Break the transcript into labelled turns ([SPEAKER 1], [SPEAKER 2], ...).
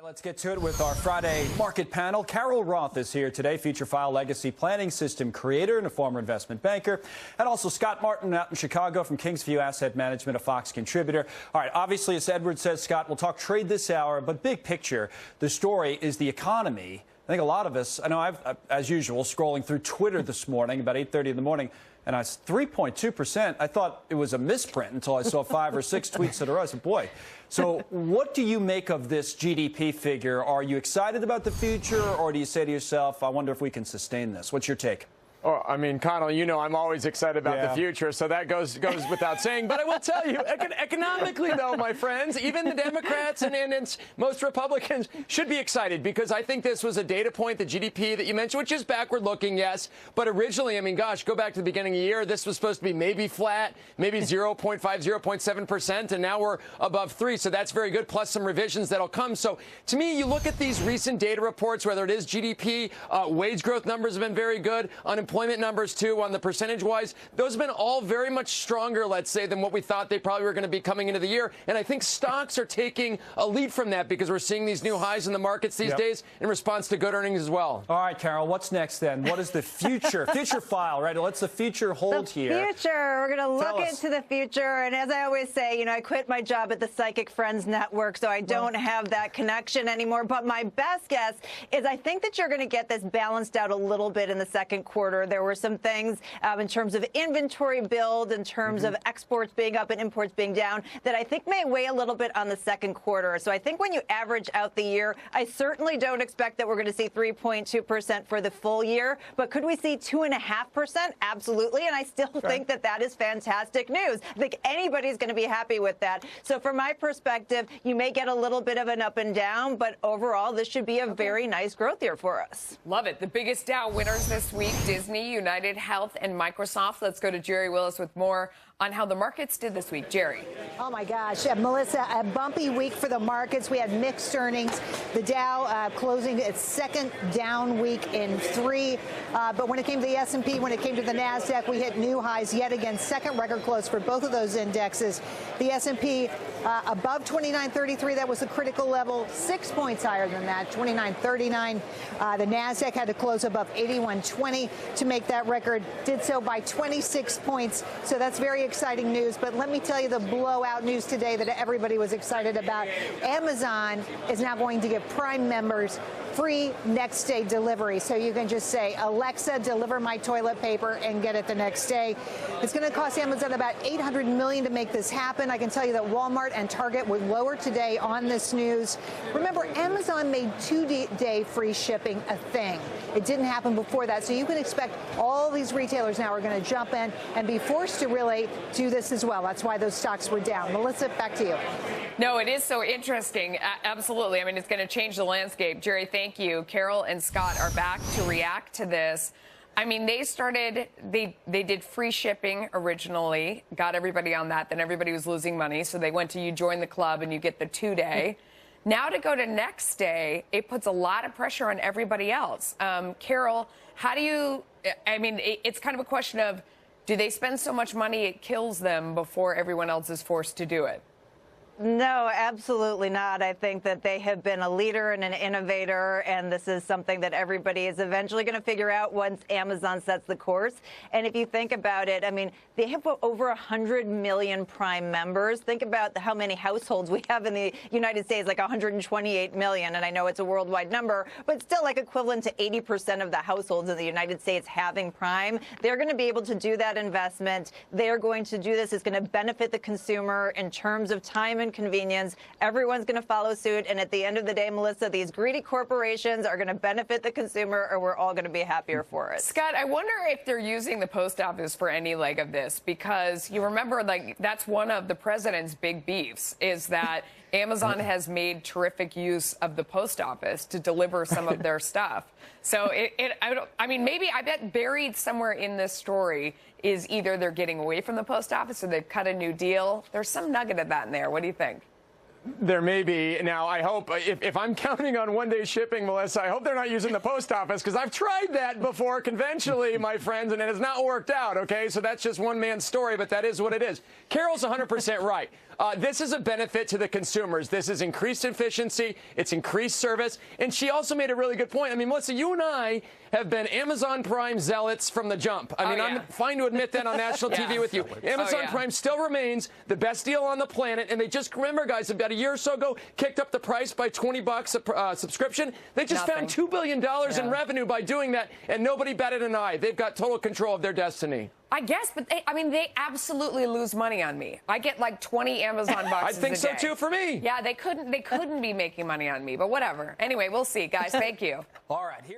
[SPEAKER 1] Let's get to it with our Friday market panel. Carol Roth is here today, Future File Legacy Planning System creator and a former investment banker. And also Scott Martin out in Chicago from Kingsview Asset Management, a Fox contributor. All right, obviously, as Edward says, Scott, we'll talk trade this hour, but big picture, the story is the economy. I think a lot of us, I know I've, as usual, scrolling through Twitter this morning, about 8:30 in the morning, and I was 3.2%. I thought it was a misprint until I saw 5 or 6 tweets in a row. I said, boy. So what do you make of this GDP figure? Are you excited about the future, or do you say to yourself, I wonder if we can sustain this? What's your take?
[SPEAKER 2] Oh, I mean, Connell, you know I'm always excited about the future, so that goes without saying. But I will tell you, economically, though, my friends, even the Democrats and most Republicans should be excited, because I think this was a data point, the GDP that you mentioned, which is backward-looking, yes. But originally, I mean, gosh, go back to the beginning of the year, this was supposed to be maybe flat, maybe 0.5, 0.7%, and now we're above 3. So that's very good, plus some revisions that'll come. So to me, you look at these recent data reports, whether it is GDP, wage growth numbers have been very good, unemployment numbers, too, on the percentage-wise. Those have been all very much stronger, let's say, than what we thought they probably were going to be coming into the year. And I think stocks are taking a lead from that, because we're seeing these new highs in the markets these days in response to good earnings as well.
[SPEAKER 1] All right, Carol, what's next then? What is the future? Future file, right? What's the future hold here?
[SPEAKER 3] Future. We're going to look into the future. And as I always say, you know, I quit my job at the Psychic Friends Network, so I don't have that connection anymore. But my best guess is I think that you're going to get this balanced out a little bit in the second quarter. There were some things in terms of inventory build, in terms of exports being up and imports being down, that I think may weigh a little bit on the second quarter. So I think when you average out the year, I certainly don't expect that we're going to see 3.2% for the full year. But could we see 2.5%? Absolutely. And I still think that that is fantastic news. I think anybody's going to be happy with that. So from my perspective, you may get a little bit of an up and down, but overall, this should be a very nice growth year for us.
[SPEAKER 4] Love it. The biggest Dow winners this week, Disney, United Health, and Microsoft. Let's go to Jerry Willis with more on how the markets did this week. Jerry.
[SPEAKER 5] Oh, my gosh. Melissa, a bumpy week for the markets. We had mixed earnings. The Dow closing its second down week in 3. But when it came to the S&P, when it came to the NASDAQ, we hit new highs yet again. Second record close for both of those indexes. The S&P above 29.33. That was a critical level. 6 points higher than that, 29.39. The NASDAQ had to close above 81.20 to make that record. Did so by 26 points. So that's very exciting news. But let me tell you the blowout news today that everybody was excited about. Amazon is now going to give Prime members free next day delivery. So you can just say, Alexa, deliver my toilet paper, and get it the next day. It's going to cost Amazon about $800 million to make this happen. I can tell you that Walmart and Target were lower today on this news. Remember, Amazon made 2-day free shipping a thing. It didn't happen before that. So you can expect all these retailers now are going to jump in and be forced to really do this as well. That's why those stocks were down. Melissa, back to you.
[SPEAKER 4] No, it is so interesting. Absolutely. I mean, it's going to change the landscape. Jerry, thank you. Carol and Scott are back to react to this. I mean, they did free shipping originally, got everybody on that. Then everybody was losing money. So they went to you join the club and you get the 2-day. Now to go to next day, it puts a lot of pressure on everybody else. Carol, how do you, I mean, it's kind of a question of, do they spend so much money it kills them before everyone else is forced to do it?
[SPEAKER 3] No, absolutely not. I think that they have been a leader and an innovator, and this is something that everybody is eventually going to figure out once Amazon sets the course. And if you think about it, I mean, they have over 100 million Prime members. Think about how many households we have in the United States, like 128 million. And I know it's a worldwide number, but still like equivalent to 80% of the households in the United States having Prime. They're going to be able to do that investment. They're going to do this. It's going to benefit the consumer in terms of time and convenience. Everyone's going to follow suit. And at the end of the day, Melissa, these greedy corporations are going to benefit the consumer, or we're all going to be happier for it.
[SPEAKER 4] Scott, I wonder if they're using the post office for any leg of this, because you remember, like, that's one of the president's big beefs, is that Amazon has made terrific use of the post office to deliver some of their stuff. So I mean, maybe I bet buried somewhere in this story is either they're getting away from the post office or they've cut a new deal. There's some nugget of that in there. What do you think?
[SPEAKER 2] There may be. Now, I hope, if I'm counting on one-day shipping, Melissa, I hope they're not using the post office, because I've tried that before conventionally, my friends, and it has not worked out, okay? So that's just one man's story, but that is what it is. Carol's 100% right. This is a benefit to the consumers. This is increased efficiency. It's increased service. And she also made a really good point. I mean, Melissa, you and I have been Amazon Prime zealots from the jump. I mean, I'm fine to admit that on national TV with you. Amazon Prime still remains the best deal on the planet. And they just, remember, guys, about a year or so ago, kicked up the price by $20 a subscription. They just found $2 billion in revenue by doing that, and nobody batted an eye. They've got total control of their destiny.
[SPEAKER 4] I guess, but they absolutely lose money on me. I get like 20 Amazon boxes
[SPEAKER 2] I think
[SPEAKER 4] a
[SPEAKER 2] so
[SPEAKER 4] day.
[SPEAKER 2] too for me.
[SPEAKER 4] Yeah, they couldn't be making money on me, but whatever. Anyway, we'll see, guys. Thank you.
[SPEAKER 1] All right, here.